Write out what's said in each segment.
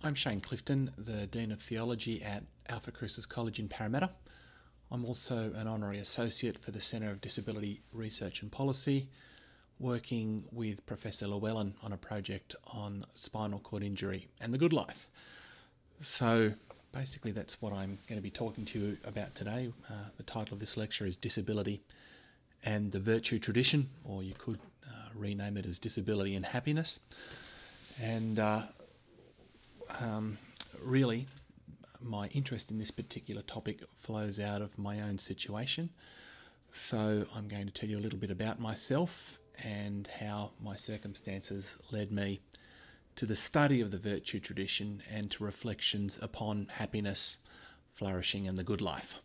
I'm Shane Clifton, the Dean of Theology at Alpha Crucis College in Parramatta. I'm also an Honorary Associate for the Centre of Disability Research and Policy, working with Professor Llewellyn on a project on spinal cord injury and the good life. So basically that's what I'm going to be talking to you about today. The title of this lecture is Disability and the Virtue Tradition, or you could rename it as Disability and Happiness. And really, my interest in this particular topic flows out of my own situation. So I'm going to tell you a little bit about myself and how my circumstances led me to the study of the virtue tradition and to reflections upon happiness, flourishing and the good life.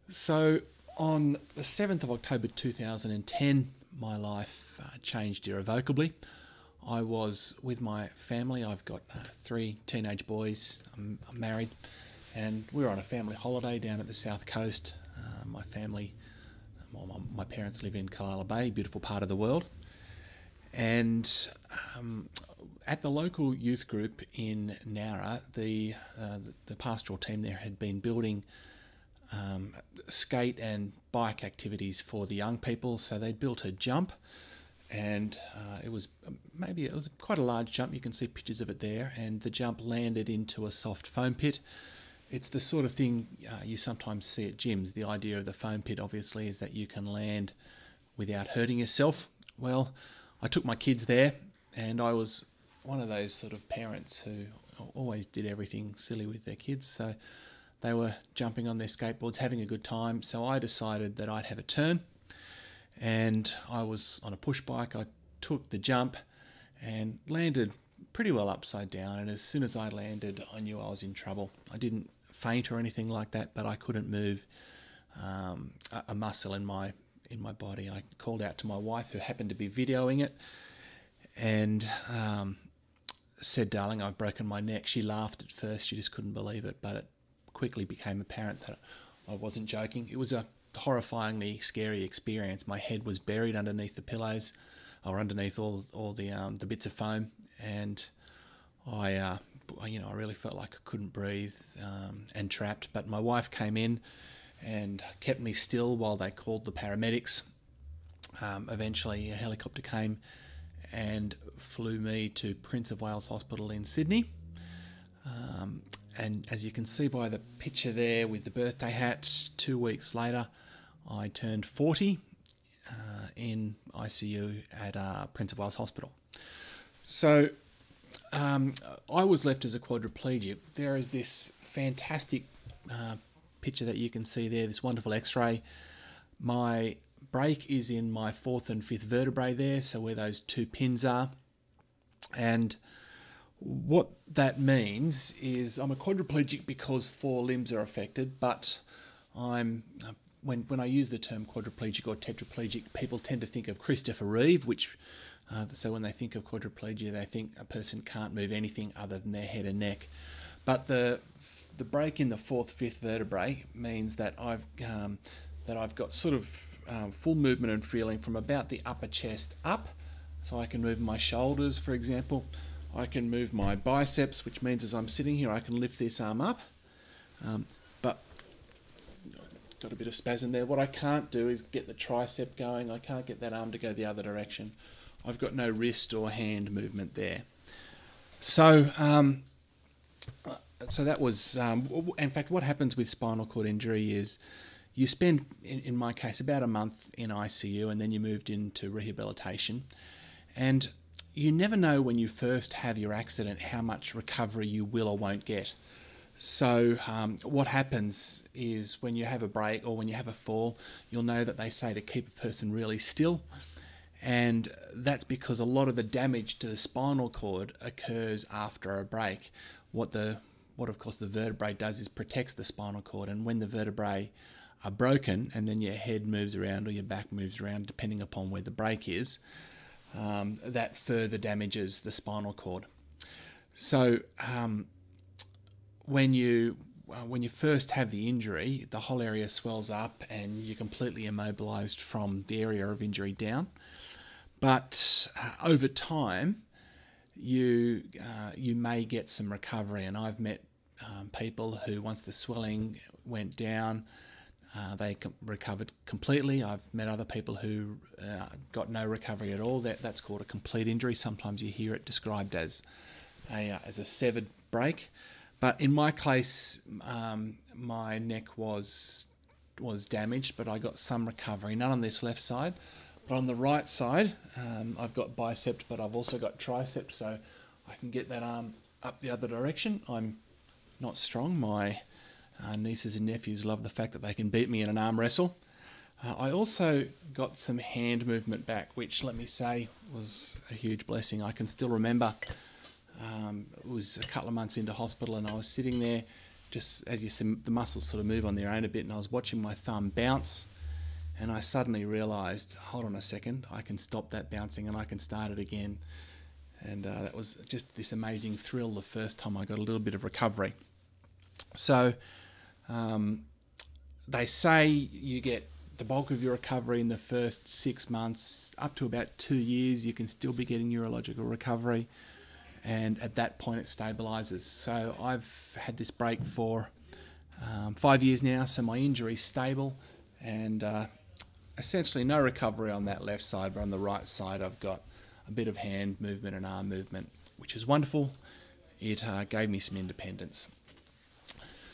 So on the 7th of October 2010, my life changed irrevocably. I was with my family. I've got 3 teenage boys. I'm married, and we were on a family holiday down at the south coast. My family, my parents live in Callala Bay, beautiful part of the world. And at the local youth group in Nowra, the pastoral team there had been building skate and bike activities for the young people. So they'd built a jump. And it was quite a large jump. You can see pictures of it there, and the jump landed into a soft foam pit. It's the sort of thing you sometimes see at gyms. The idea of the foam pit, obviously, is that you can land without hurting yourself. Well, I took my kids there, and I was one of those sort of parents who always did everything silly with their kids. So they were jumping on their skateboards, having a good time. So I decided that I'd have a turn. And I was on a push bike. I took the jump and landed pretty well upside down, and as soon as I landed I knew I was in trouble. I didn't faint or anything like that, but I couldn't move a muscle in my body. I called out to my wife, who happened to be videoing it, and said, "Darling, I've broken my neck." She laughed at first. She just couldn't believe it, but it quickly became apparent that I wasn't joking. It was a horrifyingly scary experience. My head was buried underneath the pillows, or underneath all the bits of foam, and I really felt like I couldn't breathe and trapped. But my wife came in and kept me still while they called the paramedics. Eventually a helicopter came and flew me to Prince of Wales Hospital in Sydney. And as you can see by the picture there with the birthday hat, 2 weeks later I turned 40 in ICU at Prince of Wales Hospital. So I was left as a quadriplegic. There is this fantastic picture that you can see there, this wonderful x-ray. My break is in my 4th and 5th vertebrae there, so where those 2 pins are. And what that means is I'm a quadriplegic because 4 limbs are affected, but when I use the term quadriplegic or tetraplegic, people tend to think of Christopher Reeve, so when they think of quadriplegia, they think a person can't move anything other than their head and neck. But the break in the 4th, 5th vertebrae means that I've got sort of full movement and feeling from about the upper chest up, so I can move my shoulders, for example. I can move my biceps, which means as I'm sitting here I can lift this arm up, but got a bit of spasm there. What I can't do is get the tricep going. I can't get that arm to go the other direction. I've got no wrist or hand movement there. So that was, in fact, what happens with spinal cord injury is you spend, in my case, about a month in ICU, and then you moved into rehabilitation. And you never know when you first have your accident how much recovery you will or won't get. So what happens is when you have a break or when you have a fall, you'll know that they say to keep a person really still. And that's because a lot of the damage to the spinal cord occurs after a break. What of course the vertebrae does is protects the spinal cord, and when the vertebrae are broken and then your head moves around or your back moves around, depending upon where the break is, that further damages the spinal cord. So when you first have the injury, the whole area swells up and you're completely immobilized from the area of injury down. But over time, you may get some recovery. And I've met people who, once the swelling went down, they recovered completely. I've met other people who got no recovery at all. That's called a complete injury. Sometimes you hear it described as a severed break. But in my case, my neck was damaged, but I got some recovery. None on this left side, but on the right side, I've got bicep, but I've also got tricep, so I can get that arm up the other direction. I'm not strong. My nieces and nephews love the fact that they can beat me in an arm wrestle. I also got some hand movement back, which, let me say, was a huge blessing. I can still remember it was a couple of months into hospital, and I was sitting there, just as you see, the muscles sort of move on their own a bit, and I was watching my thumb bounce, and I suddenly realised, hold on a second, I can stop that bouncing and I can start it again. And that was just this amazing thrill the first time I got a little bit of recovery. So they say you get the bulk of your recovery in the first 6 months. Up to about 2 years, you can still be getting neurological recovery. And at that point, it stabilises. So I've had this break for 5 years now, so my injury's stable. And essentially no recovery on that left side, but on the right side, I've got a bit of hand movement and arm movement, which is wonderful. It gave me some independence.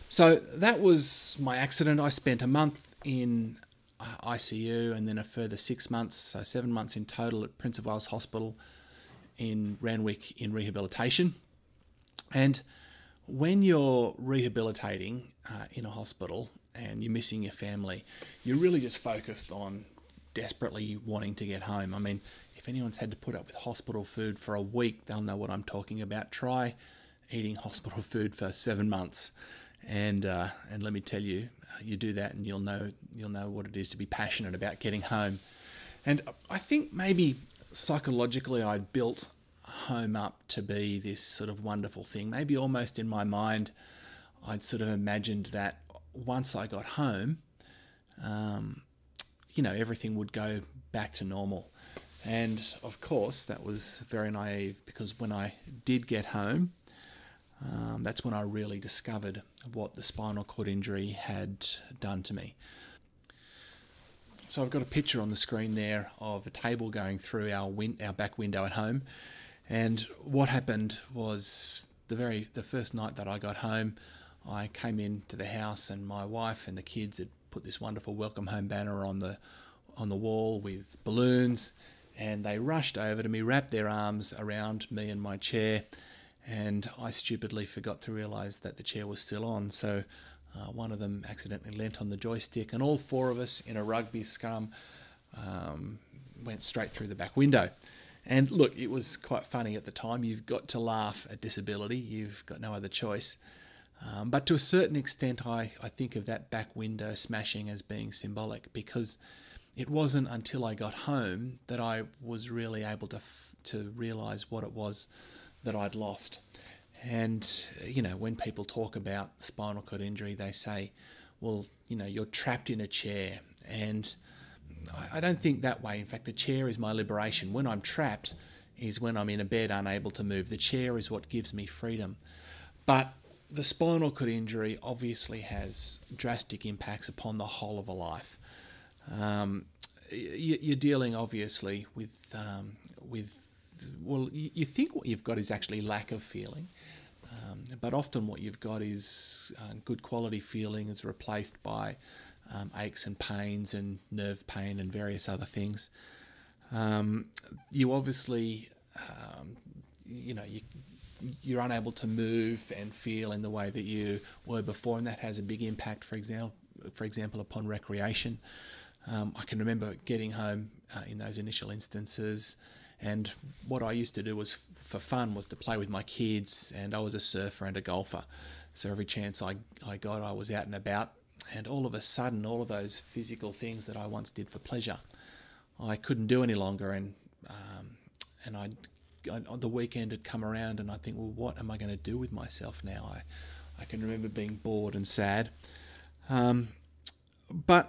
So that was my accident. I spent a month in ICU and then a further 6 months, so 7 months in total at Prince of Wales Hospital in Randwick in rehabilitation. And when you're rehabilitating in a hospital and you're missing your family, you're really just focused on desperately wanting to get home. I mean, if anyone's had to put up with hospital food for a week, they'll know what I'm talking about. Try eating hospital food for 7 months. And let me tell you, you do that and you'll know what it is to be passionate about getting home. And I think maybe psychologically I'd built home up to be this sort of wonderful thing. Maybe almost in my mind I'd sort of imagined that once I got home, everything would go back to normal. And of course that was very naive, because when I did get home, that's when I really discovered what the spinal cord injury had done to me. So I've got a picture on the screen there of a table going through our back window at home. And what happened was the first night that I got home, I came into the house and my wife and the kids had put this wonderful welcome home banner on the wall with balloons, and they rushed over to me, wrapped their arms around me and my chair, and I stupidly forgot to realise that the chair was still on. So one of them accidentally leant on the joystick, and all four of us in a rugby scrum went straight through the back window. And look, it was quite funny at the time. You've got to laugh at disability. You've got no other choice. But to a certain extent, I think of that back window smashing as being symbolic, because it wasn't until I got home that I was really able to realise what it was that I'd lost. And, when people talk about spinal cord injury, they say, well, you're trapped in a chair. And I don't think that way. In fact, the chair is my liberation. When I'm trapped is when I'm in a bed unable to move. The chair is what gives me freedom. But the spinal cord injury obviously has drastic impacts upon the whole of a life. You're dealing obviously with you think what you've got is actually lack of feeling, but often what you've got is good quality feeling is replaced by aches and pains and nerve pain and various other things. You obviously, you're unable to move and feel in the way that you were before, and that has a big impact, for example, upon recreation. I can remember getting home in those initial instances, and what I used to do was, for fun, was to play with my kids, and I was a surfer and a golfer. So every chance I got, I was out and about, and all of a sudden, all of those physical things that I once did for pleasure, I couldn't do any longer, and the weekend had come around, and I think, well, what am I going to do with myself now? I can remember being bored and sad, but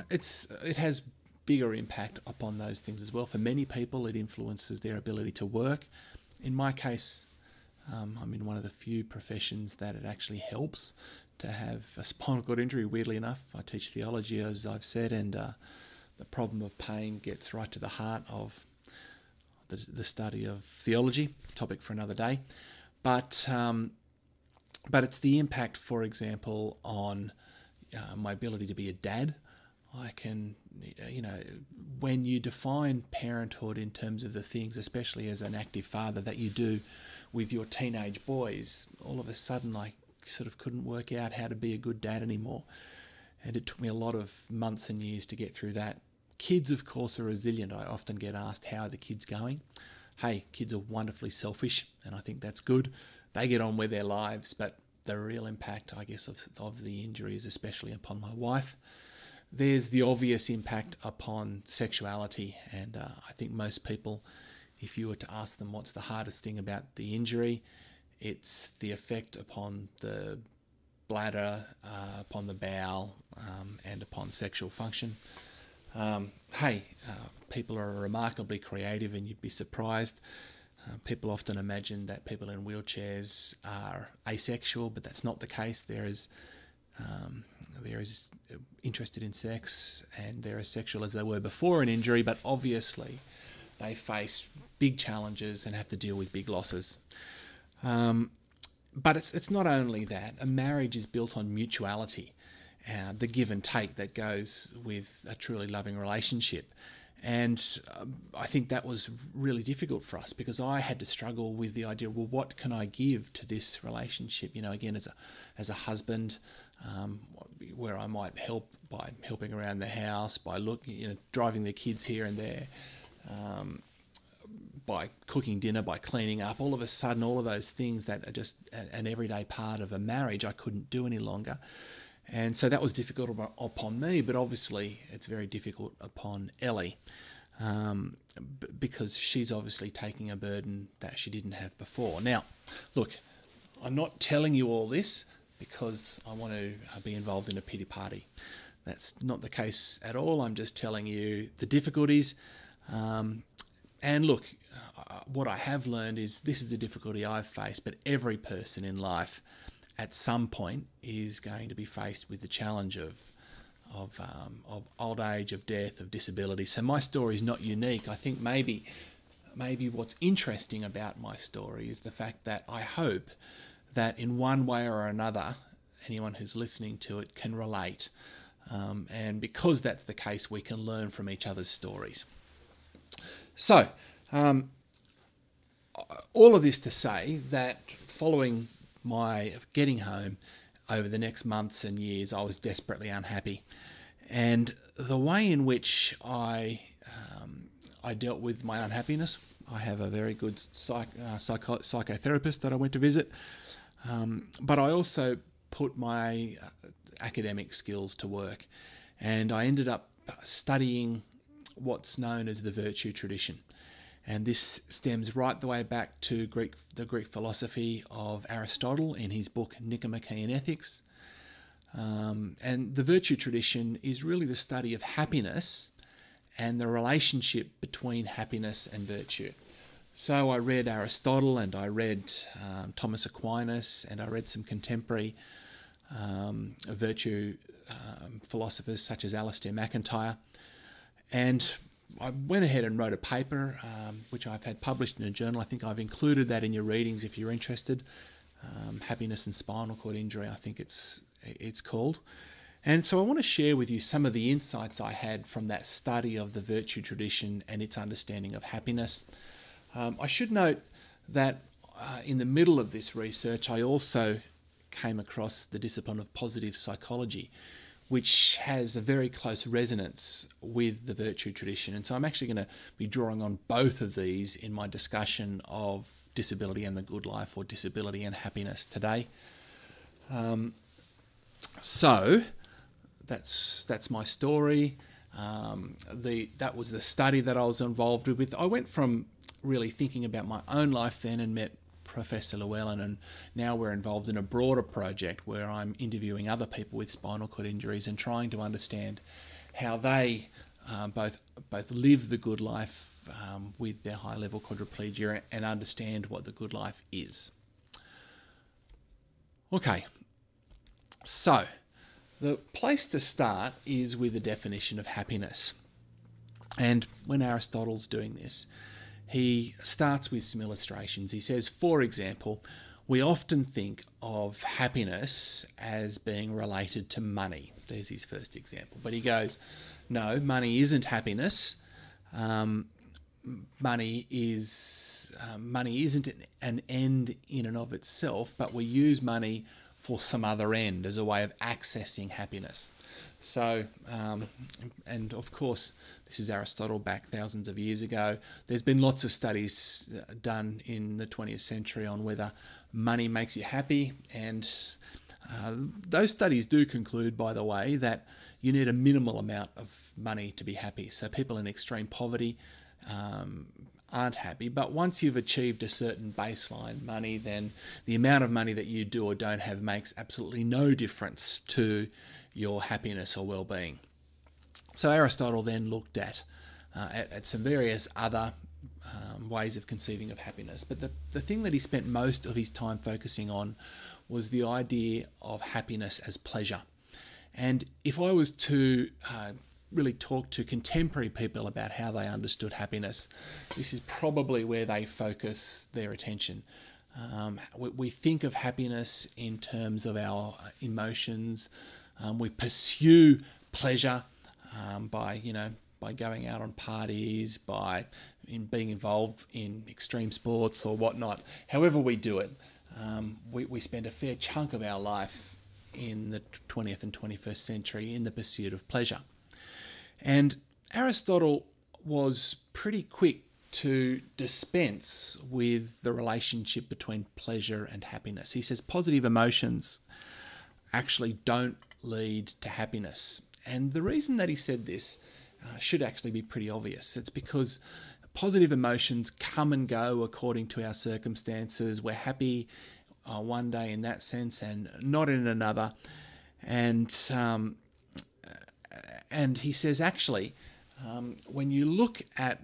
it has bigger impact upon those things as well. For many people, it influences their ability to work. In my case, I'm in one of the few professions that it actually helps to have a spinal cord injury, weirdly enough. I teach theology, as I've said, and the problem of pain gets right to the heart of the study of theology, topic for another day. But it's the impact, for example, on my ability to be a dad. I can, when you define parenthood in terms of the things, especially as an active father, that you do with your teenage boys, all of a sudden I sort of couldn't work out how to be a good dad anymore. And it took me a lot of months and years to get through that. Kids, of course, are resilient. I often get asked, how are the kids going? Hey, kids are wonderfully selfish, and I think that's good. They get on with their lives, but the real impact, I guess, of the injury is especially upon my wife. There's the obvious impact upon sexuality, and I think most people, if you were to ask them what's the hardest thing about the injury, it's the effect upon the bladder, upon the bowel, and upon sexual function. People are remarkably creative, and you'd be surprised. People often imagine that people in wheelchairs are asexual, but that's not the case. There is interested in sex, and they're as sexual as they were before an injury, but obviously they face big challenges and have to deal with big losses. But it's not only that. A marriage is built on mutuality, the give and take that goes with a truly loving relationship. And I think that was really difficult for us, because I had to struggle with the idea, well, what can I give to this relationship? Again, as a husband, where I might help by helping around the house, by driving the kids here and there, by cooking dinner, by cleaning up. All of a sudden, all of those things that are just an everyday part of a marriage, I couldn't do any longer. And so that was difficult upon me, but obviously it's very difficult upon Ellie, because she's obviously taking a burden that she didn't have before. Now, look, I'm not telling you all this because I want to be involved in a pity party. That's not the case at all. I'm just telling you the difficulties. And look, what I have learned is this is the difficulty I've faced, but every person in life at some point is going to be faced with the challenge of old age, of death, of disability. So my story is not unique. I think maybe what's interesting about my story is the fact that I hope that in one way or another, anyone who's listening to it can relate. And because that's the case, we can learn from each other's stories. So, all of this to say that following my getting home over the next months and years, I was desperately unhappy. And the way in which I dealt with my unhappiness, I have a very good psychotherapist that I went to visit, but I also put my academic skills to work, and I ended up studying what's known as the virtue tradition. And this stems right the way back to the Greek philosophy of Aristotle in his book Nicomachean Ethics. And the virtue tradition is really the study of happiness and the relationship between happiness and virtue. So I read Aristotle, and I read Thomas Aquinas, and I read some contemporary virtue philosophers such as Alistair MacIntyre. And I went ahead and wrote a paper, which I've had published in a journal. I think I've included that in your readings if you're interested. Happiness and Spinal Cord Injury, I think it's called. And so I want to share with you some of the insights I had from that study of the virtue tradition and its understanding of happiness. I should note that in the middle of this research, I also came across the discipline of positive psychology, which has a very close resonance with the virtue tradition. And so I'm actually going to be drawing on both of these in my discussion of disability and the good life, or disability and happiness today. So that's my story. That was the study that I was involved with. I went from really thinking about my own life then and met Professor Llewellyn, and now we're involved in a broader project where I'm interviewing other people with spinal cord injuries and trying to understand how they both live the good life with their high-level quadriplegia and understand what the good life is. Okay, so the place to start is with the definition of happiness. And when Aristotle's doing this, he starts with some illustrations. He says, for example, we often think of happiness as being related to money. There's his first example. But he goes, no, money isn't happiness. Money isn't an end in and of itself, but we use money for some other end as a way of accessing happiness. So, and of course, this is Aristotle back thousands of years ago. There's been lots of studies done in the 20th century on whether money makes you happy, and those studies do conclude, by the way, that you need a minimal amount of money to be happy. So people in extreme poverty aren't happy, but once you've achieved a certain baseline money, then the amount of money that you do or don't have makes absolutely no difference to your happiness or well-being. So Aristotle then looked at some various other ways of conceiving of happiness, but the thing that he spent most of his time focusing on was the idea of happiness as pleasure. And if I was to really talk to contemporary people about how they understood happiness, this is probably where they focus their attention. We think of happiness in terms of our emotions. We pursue pleasure by going out on parties, by being involved in extreme sports or whatnot. However we do it, we spend a fair chunk of our life in the 20th and 21st century in the pursuit of pleasure. And Aristotle was pretty quick to dispense with the relationship between pleasure and happiness. He says positive emotions actually don't lead to happiness. And the reason that he said this should actually be pretty obvious. It's because positive emotions come and go according to our circumstances. We're happy one day in that sense and not in another. And he says, actually, when you look at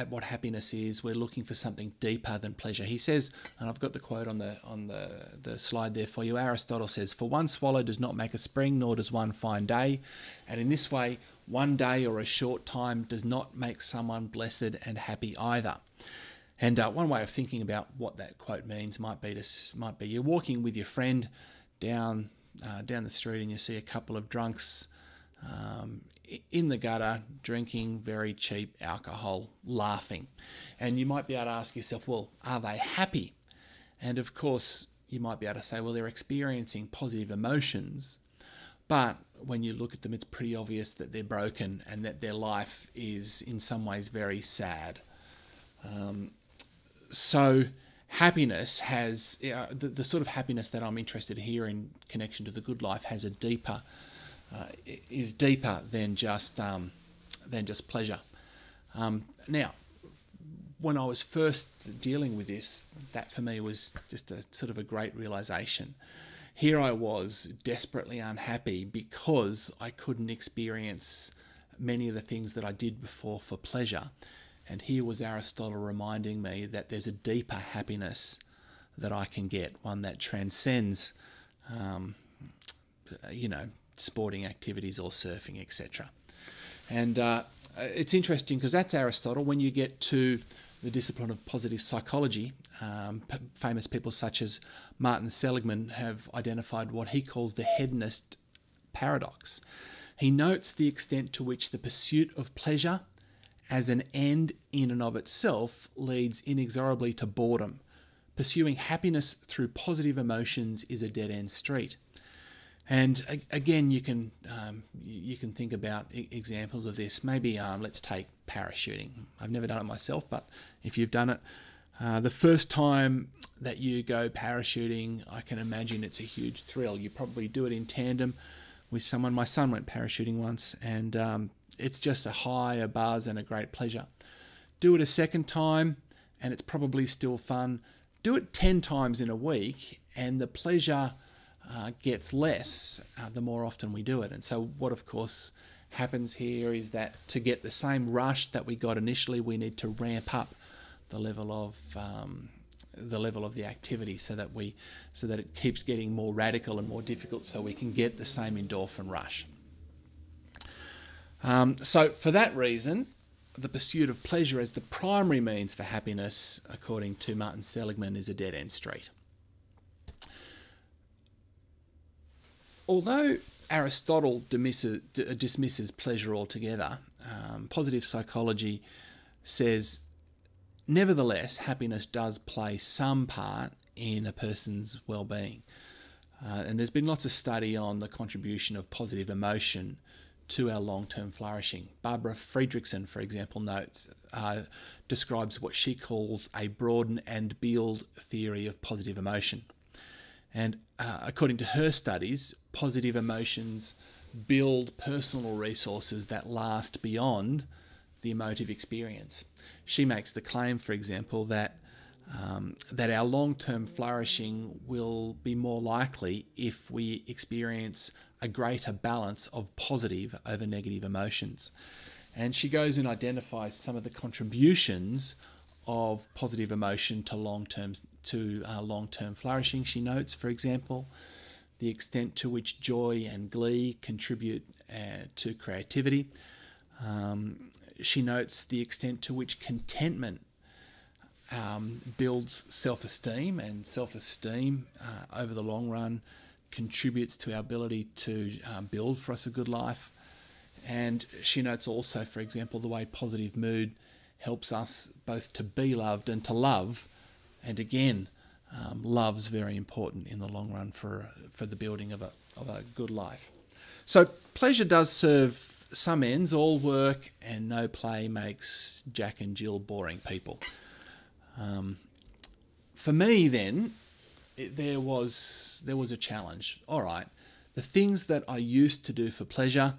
what happiness is, we're looking for something deeper than pleasure. He says, and I've got the quote on the slide there for you. Aristotle says, "For one swallow does not make a spring, nor does one fine day. And in this way, one day or a short time does not make someone blessed and happy either." And one way of thinking about what that quote means might be you're walking with your friend down the street and you see a couple of drunks in the gutter drinking very cheap alcohol, laughing. And you might be able to ask yourself, well, are they happy? And of course, you might be able to say, well, they're experiencing positive emotions. But when you look at them, it's pretty obvious that they're broken and that their life is in some ways very sad. So happiness has, the sort of happiness that I'm interested in here in connection to the good life has a deeper, is deeper than just pleasure. Now, when I was first dealing with this, that for me was just a sort of a great realization. Here I was desperately unhappy because I couldn't experience many of the things that I did before for pleasure. And here was Aristotle reminding me that there's a deeper happiness that I can get, one that transcends, sporting activities or surfing, etc. And it's interesting because that's Aristotle. When you get to the discipline of positive psychology, famous people such as Martin Seligman have identified what he calls the hedonist paradox. He notes the extent to which the pursuit of pleasure as an end in and of itself leads inexorably to boredom. Pursuing happiness through positive emotions is a dead-end street. And again, you can think about examples of this. Maybe let's take parachuting. I've never done it myself, but if you've done it, the first time that you go parachuting, I can imagine it's a huge thrill. You probably do it in tandem with someone. My son went parachuting once, and it's just a high, a buzz, and a great pleasure. Do it a second time, and it's probably still fun. Do it 10 times in a week, and the pleasure gets less the more often we do it. And so what, of course, happens here is that to get the same rush that we got initially, we need to ramp up the level of the activity so that it keeps getting more radical and more difficult, so we can get the same endorphin rush. So for that reason, the pursuit of pleasure as the primary means for happiness, according to Martin Seligman, is a dead-end street. Although Aristotle dismisses pleasure altogether, positive psychology says, nevertheless, happiness does play some part in a person's well-being. And there's been lots of study on the contribution of positive emotion to our long-term flourishing. Barbara Friedrichsen, for example, describes what she calls a broaden and build theory of positive emotion. And according to her studies, positive emotions build personal resources that last beyond the emotive experience. She makes the claim, for example, that our long-term flourishing will be more likely if we experience a greater balance of positive over negative emotions. And she goes and identifies some of the contributions of positive emotion to long-term flourishing. She notes, for example, the extent to which joy and glee contribute to creativity. She notes the extent to which contentment builds self-esteem, and self-esteem over the long run contributes to our ability to build for us a good life. And she notes also, for example, the way positive mood helps us both to be loved and to love. And again, love's very important in the long run for the building of a good life. So pleasure does serve some ends. All work and no play makes Jack and Jill boring people. For me then, there was a challenge. All right, the things that I used to do for pleasure,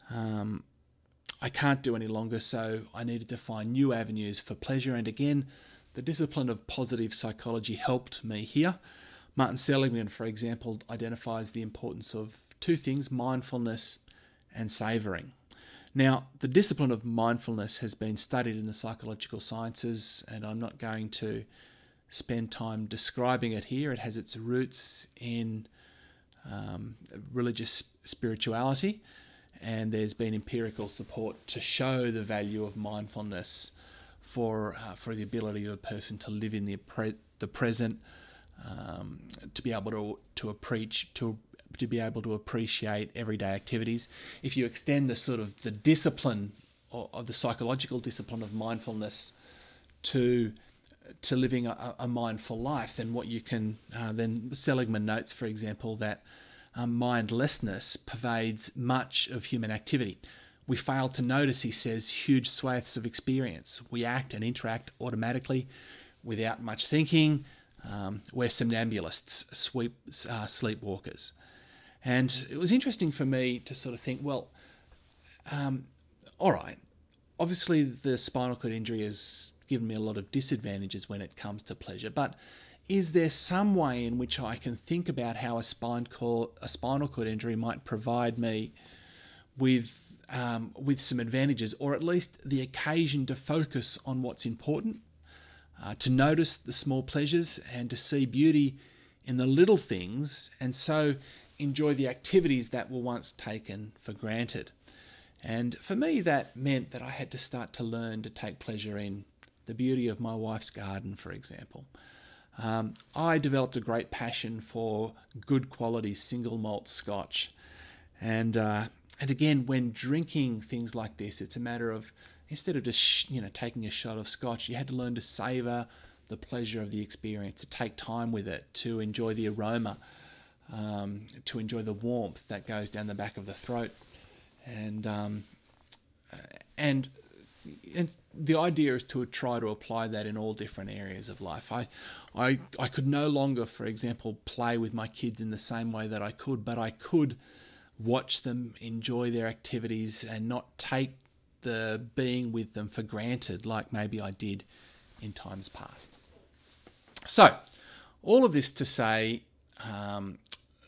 I can't do any longer, so I needed to find new avenues for pleasure. And again, the discipline of positive psychology helped me here. Martin Seligman, for example, identifies the importance of two things: mindfulness and savouring. Now, the discipline of mindfulness has been studied in the psychological sciences, and I'm not going to spend time describing it here. It has its roots in religious spirituality, and there's been empirical support to show the value of mindfulness for the ability of a person to live in the present, to be able to be able to appreciate everyday activities. If you extend the discipline of the psychological discipline of mindfulness to living a mindful life, then what you can then Seligman notes, for example, that mindlessness pervades much of human activity. We fail to notice, he says, huge swathes of experience. We act and interact automatically without much thinking. We're somnambulists, sleepwalkers. And it was interesting for me to sort of think, well, all right, obviously the spinal cord injury has given me a lot of disadvantages when it comes to pleasure, but is there some way in which I can think about how a spinal cord injury might provide me with some advantages, or at least the occasion to focus on what's important, to notice the small pleasures and to see beauty in the little things, and so enjoy the activities that were once taken for granted. And for me, that meant that I had to start to learn to take pleasure in the beauty of my wife's garden, for example. I developed a great passion for good quality single malt scotch. And again, when drinking things like this, it's a matter of, instead of just taking a shot of scotch, you had to learn to savour the pleasure of the experience, to take time with it, to enjoy the aroma, to enjoy the warmth that goes down the back of the throat. And the idea is to try to apply that in all different areas of life. I could no longer, for example, play with my kids in the same way that I could, but I could watch them, enjoy their activities, and not take the being with them for granted like maybe I did in times past. So, all of this to say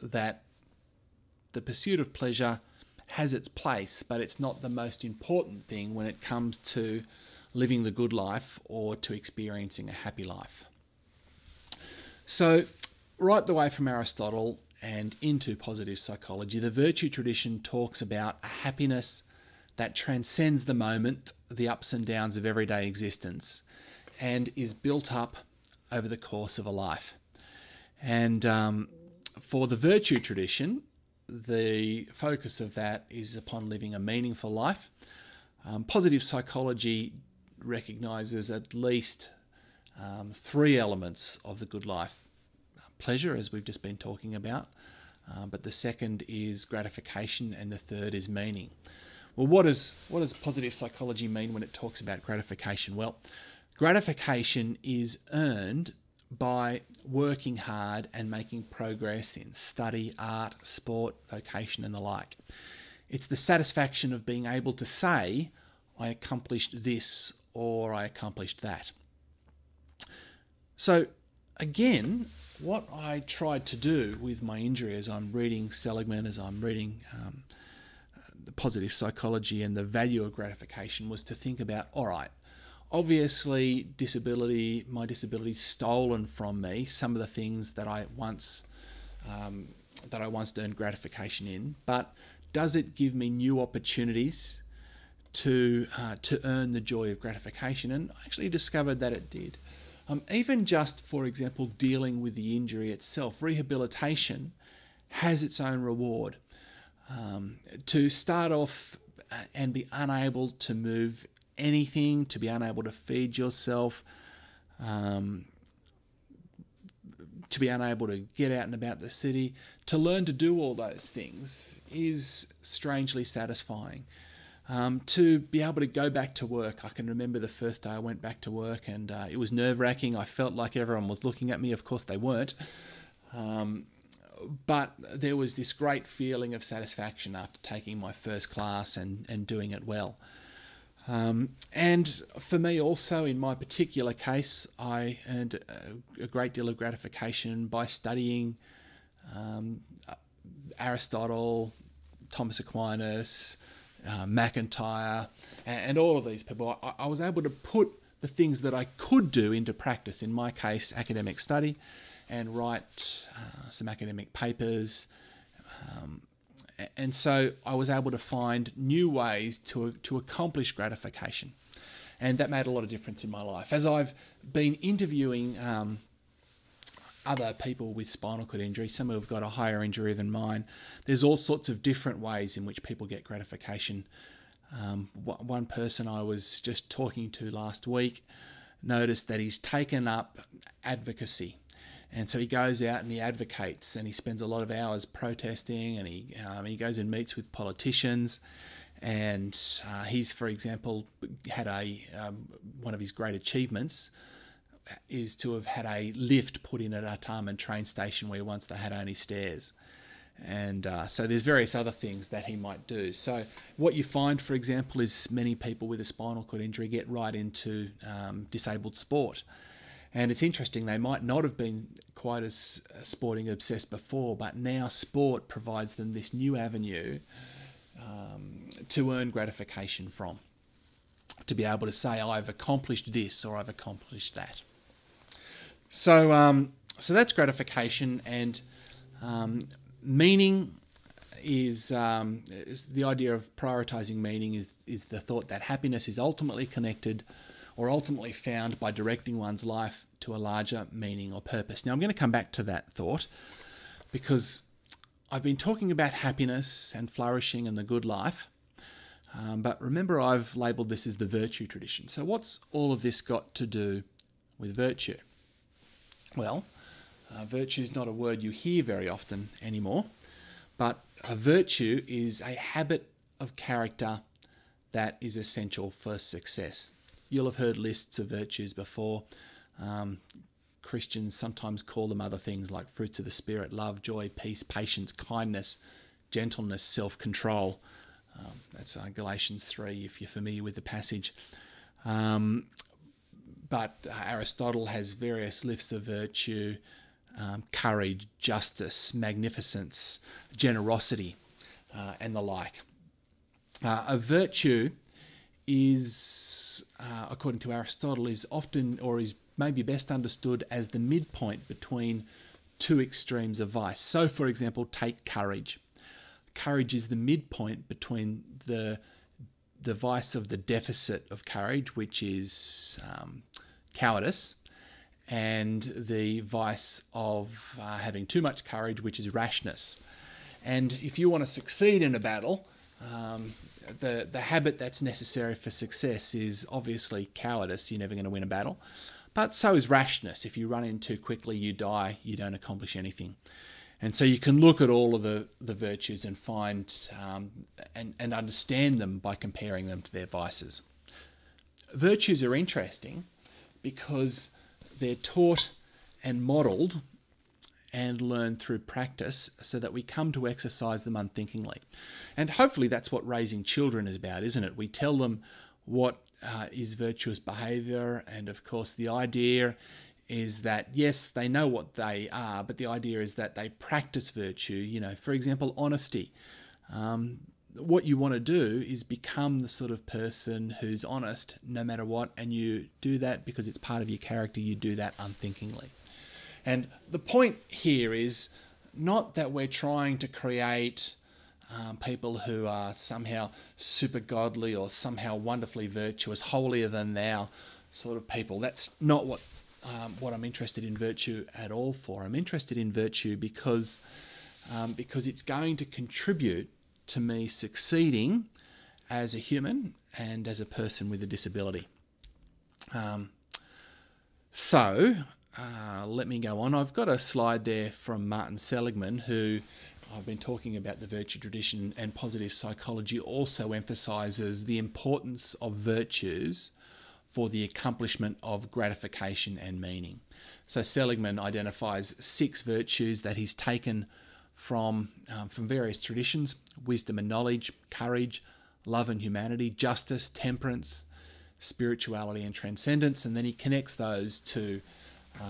that the pursuit of pleasure has its place, but it's not the most important thing when it comes to living the good life or to experiencing a happy life. So right the way from Aristotle and into positive psychology, the virtue tradition talks about a happiness that transcends the moment, the ups and downs of everyday existence, and is built up over the course of a life. And for the virtue tradition, the focus of that is upon living a meaningful life. Positive psychology recognises at least 3 elements of the good life. Pleasure, as we've just been talking about, but the second is gratification, and the third is meaning. Well, what does positive psychology mean when it talks about gratification? Well, gratification is earned by working hard and making progress in study, art, sport, vocation, and the like. It's the satisfaction of being able to say, I accomplished this or I accomplished that. So again, what I tried to do with my injury, as I'm reading Seligman, as I'm reading the positive psychology and the value of gratification, was to think about, all right, obviously my disability stolen from me some of the things that I once earned gratification in, but does it give me new opportunities to earn the joy of gratification? And I actually discovered that it did. Even just, for example, dealing with the injury itself, rehabilitation has its own reward. To start off and be unable to move anything, to be unable to feed yourself, to be unable to get out and about the city, to learn to do all those things is strangely satisfying. To be able to go back to work. I can remember the first day I went back to work, and it was nerve-wracking. I felt like everyone was looking at me. Of course they weren't. But there was this great feeling of satisfaction after taking my first class and doing it well. And for me also, in my particular case, I earned a great deal of gratification by studying Aristotle, Thomas Aquinas, McIntyre, and all of these people. I was able to put the things that I could do into practice, in my case, academic study, and write some academic papers. And so I was able to find new ways to accomplish gratification. And that made a lot of difference in my life. As I've been interviewing other people with spinal cord injury, some who have got a higher injury than mine, there's all sorts of different ways in which people get gratification. One person I was just talking to last week noticed that he's taken up advocacy. And so he goes out and he advocates, and he spends a lot of hours protesting, and he goes and meets with politicians. And he's, for example, had one of his great achievements is to have had a lift put in at Artarmon train station where once they had only stairs. And so there's various other things that he might do. So what you find, for example, is many people with a spinal cord injury get right into disabled sport. And it's interesting, they might not have been quite as sporting obsessed before, but now sport provides them this new avenue to earn gratification from, to be able to say, I've accomplished this or I've accomplished that. So that's gratification. And meaning is the idea of prioritizing meaning is the thought that happiness is ultimately connected or ultimately found by directing one's life to a larger meaning or purpose. Now, I'm going to come back to that thought because I've been talking about happiness and flourishing and the good life, but remember I've labelled this as the virtue tradition. So what's all of this got to do with virtue? Well, virtue is not a word you hear very often anymore, but a virtue is a habit of character that is essential for success. You'll have heard lists of virtues before. Christians sometimes call them other things like fruits of the Spirit: love, joy, peace, patience, kindness, gentleness, self-control. That's Galatians 3, if you're familiar with the passage. But Aristotle has various lists of virtue: courage, justice, magnificence, generosity, and the like. A virtue is, according to Aristotle, is often, or is maybe best understood as the midpoint between two extremes of vice. So, for example, take courage. Courage is the midpoint between the vice of the deficit of courage, which is cowardice, and the vice of having too much courage, which is rashness. And if you want to succeed in a battle, the habit that's necessary for success is obviously cowardice. You're never going to win a battle. But so is rashness. If you run in too quickly, you die, you don't accomplish anything. And so you can look at all of the virtues and find and understand them by comparing them to their vices. Virtues are interesting because they're taught and modelled and learned through practice so that we come to exercise them unthinkingly. And hopefully that's what raising children is about, isn't it? We tell them what is virtuous behaviour, and of course the idea is that, yes, they know what they are, but the idea is that they practice virtue. You know, for example, honesty. What you want to do is become the sort of person who's honest no matter what, and you do that because it's part of your character. You do that unthinkingly. And the point here is not that we're trying to create people who are somehow super godly or somehow wonderfully virtuous, holier than thou sort of people. That's not what I'm interested in virtue at all for. I'm interested in virtue because it's going to contribute to me succeeding as a human and as a person with a disability. Let me go on. I've got a slide there from Martin Seligman, who I've been talking about the virtue tradition, and positive psychology also emphasises the importance of virtues for the accomplishment of gratification and meaning. So Seligman identifies 6 virtues that he's taken from various traditions: wisdom and knowledge, courage, love and humanity, justice, temperance, spirituality and transcendence, and then he connects those to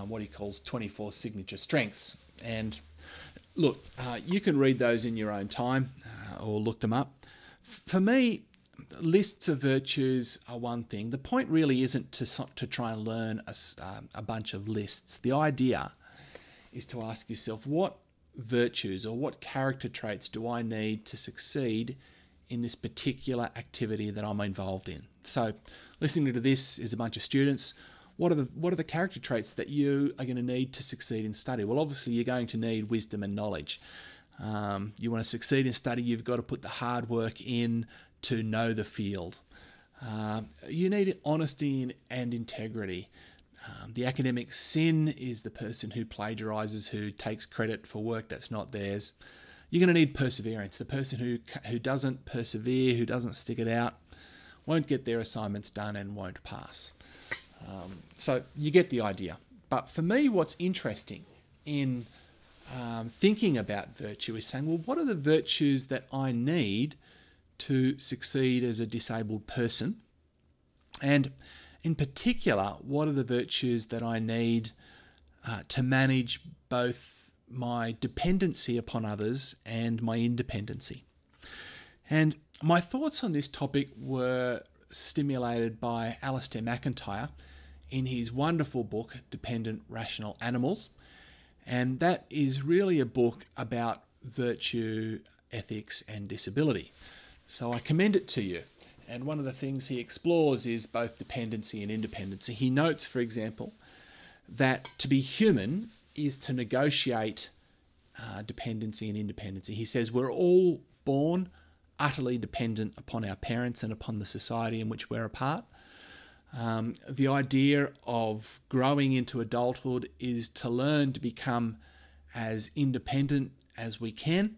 what he calls 24 signature strengths. And look, you can read those in your own time or look them up. For me, lists of virtues are one thing. The point really isn't to try and learn a bunch of lists. The idea is to ask yourself, what virtues or what character traits do I need to succeed in this particular activity that I'm involved in? So listening to this is a bunch of students. What are the character traits that you are going to need to succeed in study? Well, obviously you're going to need wisdom and knowledge. You want to succeed in study, you've got to put the hard work in to know the field. You need honesty and integrity. The academic sin is the person who plagiarizes, who takes credit for work that's not theirs. You're going to need perseverance. The person who doesn't persevere, who doesn't stick it out, won't get their assignments done and won't pass. So you get the idea. But for me, what's interesting in thinking about virtue is saying, well, what are the virtues that I need to succeed as a disabled person? And in particular, what are the virtues that I need to manage both my dependency upon others and my independency? And my thoughts on this topic were stimulated by Alistair McIntyre in his wonderful book, Dependent Rational Animals. And that is really a book about virtue, ethics, and disability. So I commend it to you. And one of the things he explores is both dependency and independency. He notes, for example, that to be human is to negotiate dependency and independency. He says we're all born utterly dependent upon our parents and upon the society in which we're a part. The idea of growing into adulthood is to learn to become as independent as we can.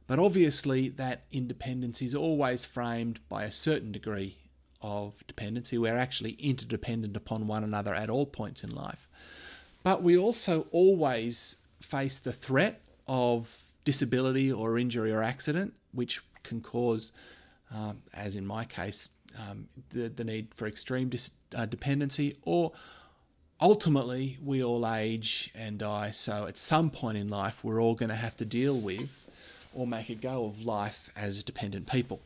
But obviously that independence is always framed by a certain degree of dependency. We're actually interdependent upon one another at all points in life. But we also always face the threat of disability or injury or accident, which can cause, as in my case, the need for extreme dependency, or ultimately we all age and die. So at some point in life, we're all going to have to deal with or make a go of life as dependent people.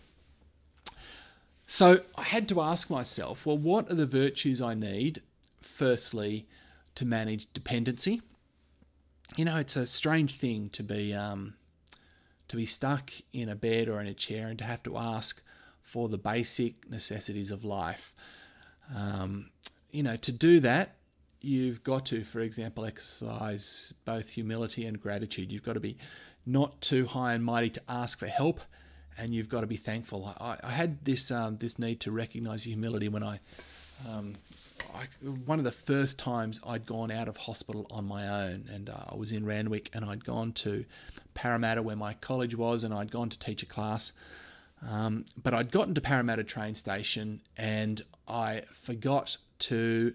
So I had to ask myself, well, what are the virtues I need, firstly, to manage dependency? You know, it's a strange thing to be stuck in a bed or in a chair and to have to ask for the basic necessities of life. You know, to do that, you've got to, for example, exercise both humility and gratitude. You've got to be not too high and mighty to ask for help, and you've got to be thankful. I had this need to recognise humility when one of the first times I'd gone out of hospital on my own, and I was in Randwick, and I'd gone to Parramatta where my college was, and I'd gone to teach a class. But I'd gotten to Parramatta train station, and I'd forgotten to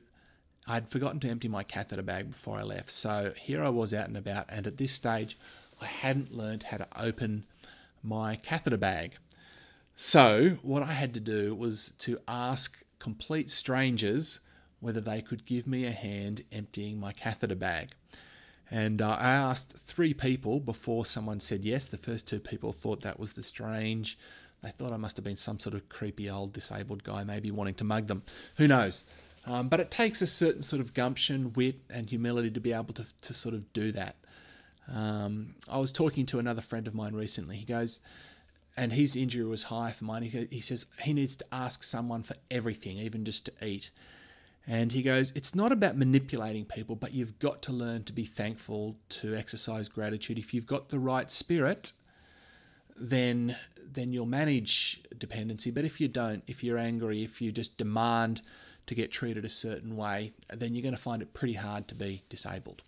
empty my catheter bag before I left. So here I was out and about, and at this stage I hadn't learned how to open my catheter bag. So what I had to do was to ask complete strangers whether they could give me a hand emptying my catheter bag. And I asked 3 people before someone said yes. The first 2 people thought that was strange. They thought I must have been some sort of creepy old disabled guy, maybe wanting to mug them. Who knows? But it takes a certain sort of gumption, wit, and humility to be able to sort of do that. I was talking to another friend of mine recently. He goes, and his injury was higher for mine. He says he needs to ask someone for everything, even just to eat. And he goes, it's not about manipulating people, but you've got to learn to be thankful, to exercise gratitude. If you've got the right spirit, then you'll manage dependency. But if you don't, if you're angry, if you just demand to get treated a certain way, then you're going to find it pretty hard to be disabled.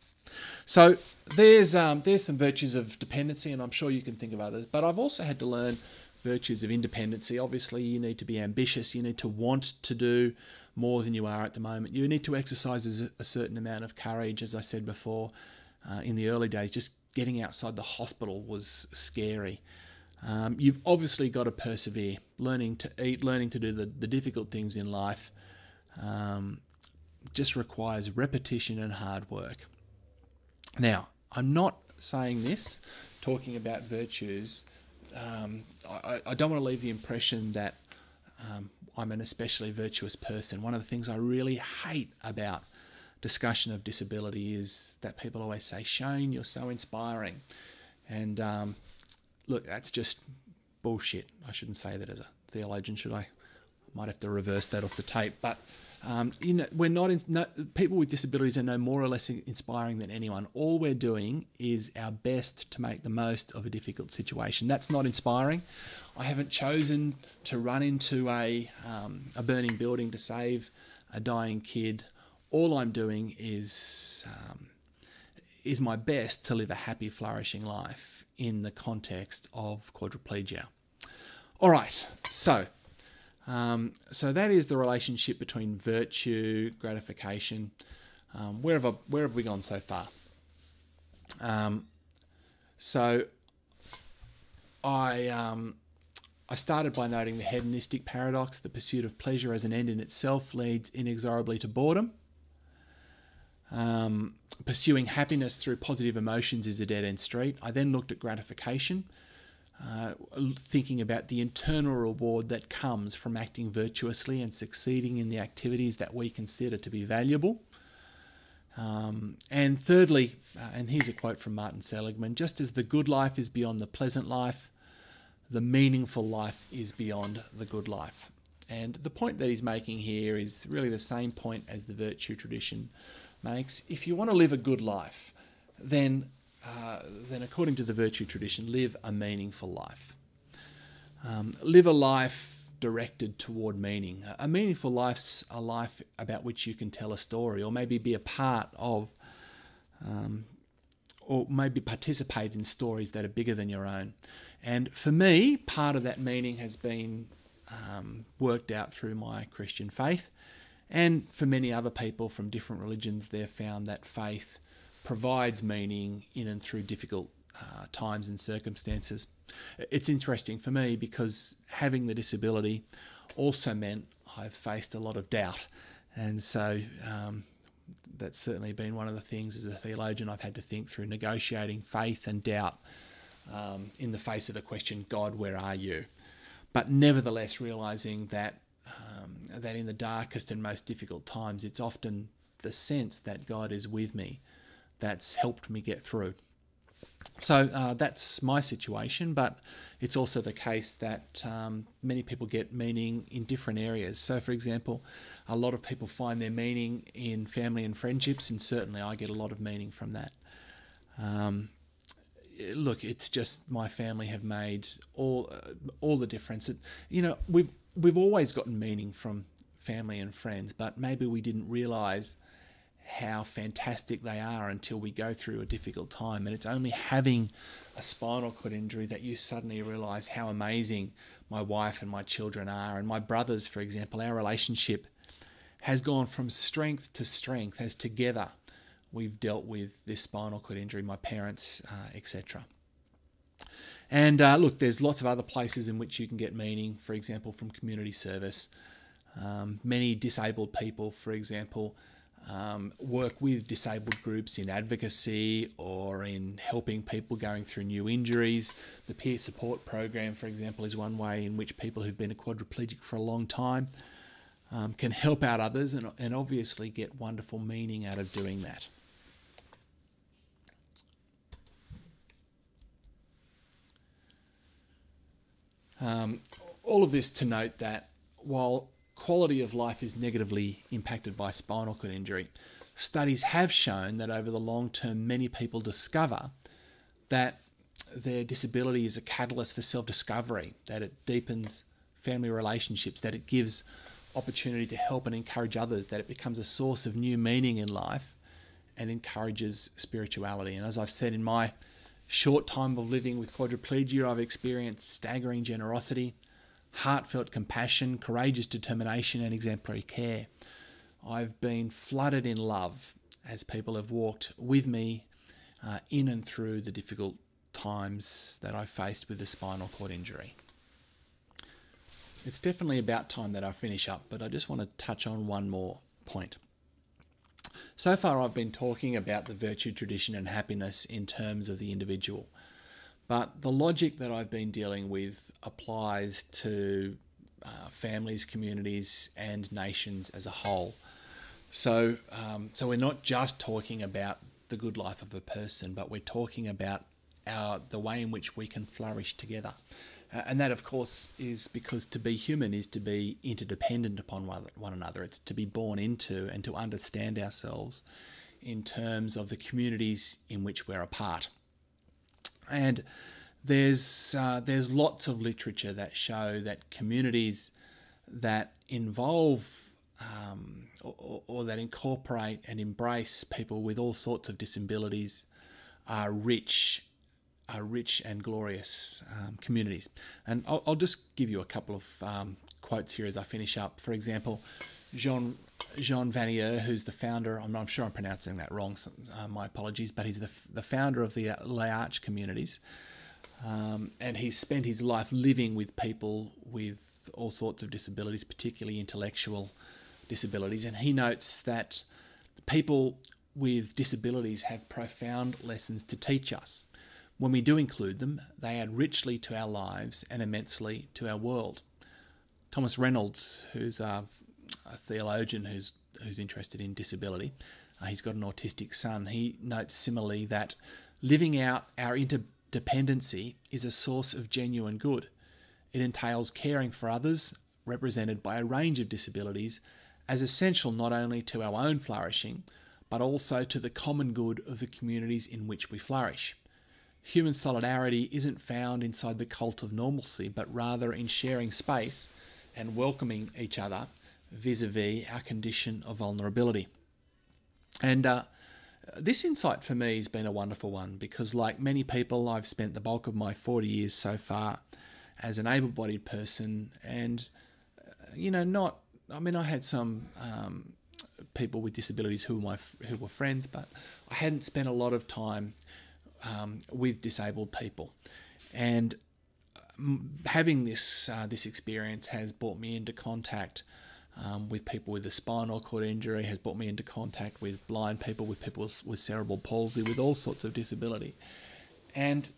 So there's some virtues of dependency, and I'm sure you can think of others. But I've also had to learn virtues of independency. Obviously, you need to be ambitious. You need to want to do more than you are at the moment. You need to exercise a certain amount of courage. As I said before, in the early days, just getting outside the hospital was scary. You've obviously got to persevere, learning to eat, learning to do the difficult things in life. Just requires repetition and hard work. Now, I'm not saying this, talking about virtues. I don't want to leave the impression that I'm an especially virtuous person. One of the things I really hate about discussion of disability is that people always say, Shane, you're so inspiring. And look, that's just bullshit. I shouldn't say that as a theologian, should I? Might have to reverse that off the tape. But we're not people with disabilities are no more or less inspiring than anyone. All we're doing is our best to make the most of a difficult situation. That's not inspiring. I haven't chosen to run into a burning building to save a dying kid. All I'm doing is my best to live a happy, flourishing life in the context of quadriplegia. All right, so that is the relationship between virtue, gratification. Where have we gone so far? So I started by noting the hedonistic paradox. The pursuit of pleasure as an end in itself leads inexorably to boredom. Pursuing happiness through positive emotions is a dead-end street. I then looked at gratification, thinking about the internal reward that comes from acting virtuously and succeeding in the activities that we consider to be valuable. And thirdly, and here's a quote from Martin Seligman, just as the good life is beyond the pleasant life, the meaningful life is beyond the good life. And the point that he's making here is really the same point as the virtue tradition makes. If you want to live a good life, then according to the virtue tradition, live a meaningful life. Live a life directed toward meaning. A meaningful life's a life about which you can tell a story, or maybe be a part of, or maybe participate in stories that are bigger than your own. And for me, part of that meaning has been worked out through my Christian faith. And for many other people from different religions, they've found that faith provides meaning in and through difficult times and circumstances. It's interesting for me because having the disability also meant I've faced a lot of doubt. And so that's certainly been one of the things as a theologian I've had to think through, negotiating faith and doubt in the face of the question, God, where are you? but nevertheless realizing that that in the darkest and most difficult times, it's often the sense that God is with me that's helped me get through. So that's my situation, but it's also the case that many people get meaning in different areas. So, for example, a lot of people find their meaning in family and friendships, and certainly I get a lot of meaning from that. Look, it's just my family have made all the difference. We've always gotten meaning from family and friends, but maybe we didn't realise how fantastic they are until we go through a difficult time. And it's only having a spinal cord injury that you suddenly realise how amazing my wife and my children are. And my brothers, for example, our relationship has gone from strength to strength as together we've dealt with this spinal cord injury, my parents, etc. And look, there's lots of other places in which you can get meaning, for example, from community service. Many disabled people, for example, work with disabled groups in advocacy or in helping people going through new injuries. The peer support program, for example, is one way in which people who've been a quadriplegic for a long time can help out others and obviously get wonderful meaning out of doing that. All of this to note that while quality of life is negatively impacted by spinal cord injury, studies have shown that over the long term, many people discover that their disability is a catalyst for self-discovery, that it deepens family relationships, that it gives opportunity to help and encourage others, that it becomes a source of new meaning in life and encourages spirituality. And as I've said, in my short time of living with quadriplegia, I've experienced staggering generosity, heartfelt compassion, courageous determination, and exemplary care. I've been flooded in love as people have walked with me in and through the difficult times that I faced with the spinal cord injury. It's definitely about time that I finish up, but I just want to touch on one more point. So far I've been talking about the virtue, tradition and happiness in terms of the individual. But the logic that I've been dealing with applies to families, communities, and nations as a whole. So we're not just talking about the good life of a person, but we're talking about the way in which we can flourish together. And that, of course, is because to be human is to be interdependent upon one another. It's to be born into and to understand ourselves in terms of the communities in which we're a part. And there's lots of literature that show that communities that involve or that incorporate and embrace people with all sorts of disabilities are rich and glorious communities. And I'll just give you a couple of quotes here as I finish up. For example, Jean Vanier, who's the founder, I'm sure I'm pronouncing that wrong, so, my apologies, but he's the founder of the Les Arches communities. And he's spent his life living with people with all sorts of disabilities, particularly intellectual disabilities. And he notes that people with disabilities have profound lessons to teach us. When we do include them, they add richly to our lives and immensely to our world. Thomas Reynolds, who's a theologian who's interested in disability, he's got an autistic son. He notes similarly that living out our interdependency is a source of genuine good. It entails caring for others, represented by a range of disabilities, as essential not only to our own flourishing, but also to the common good of the communities in which we flourish. Human solidarity isn't found inside the cult of normalcy, but rather in sharing space and welcoming each other vis-a-vis our condition of vulnerability. And this insight for me has been a wonderful one because, like many people, I've spent the bulk of my 40 years so far as an able-bodied person, and I had some people with disabilities who were friends, but I hadn't spent a lot of time with disabled people. And having this experience has brought me into contact with people with a spinal cord injury, has brought me into contact with blind people, with people with cerebral palsy, with all sorts of disability. And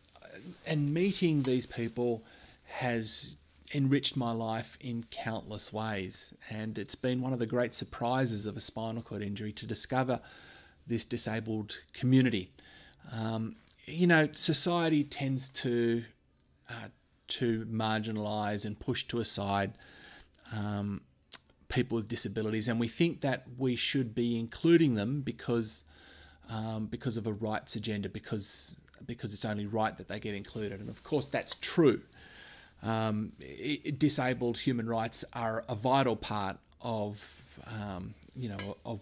meeting these people has enriched my life in countless ways. And it's been one of the great surprises of a spinal cord injury to discover this disabled community. Society tends to marginalise and push to a side people with disabilities, and we think that we should be including them because of a rights agenda, because it's only right that they get included. And of course that's true. Disabled human rights are a vital part of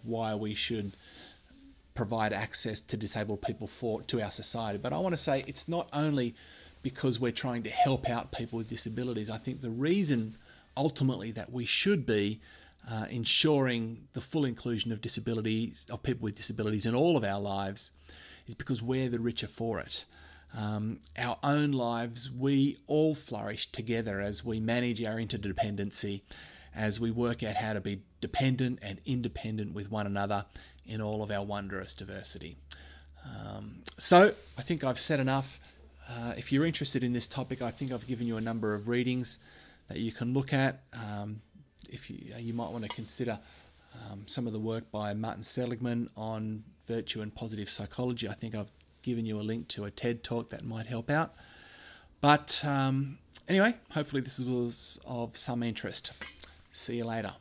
why we should provide access to disabled people to our society. But I want to say it's not only because we're trying to help out people with disabilities. I think the reason ultimately that we should be ensuring the full inclusion of people with disabilities in all of our lives is because we're the richer for it. Our own lives, we all flourish together as we manage our interdependency, as we work out how to be dependent and independent with one another in all of our wondrous diversity. So I think I've said enough. If you're interested in this topic, I think I've given you a number of readings that you can look at. If you might want to consider some of the work by Martin Seligman on virtue and positive psychology. I think I've given you a link to a TED talk that might help out. But anyway, hopefully this was of some interest. See you later.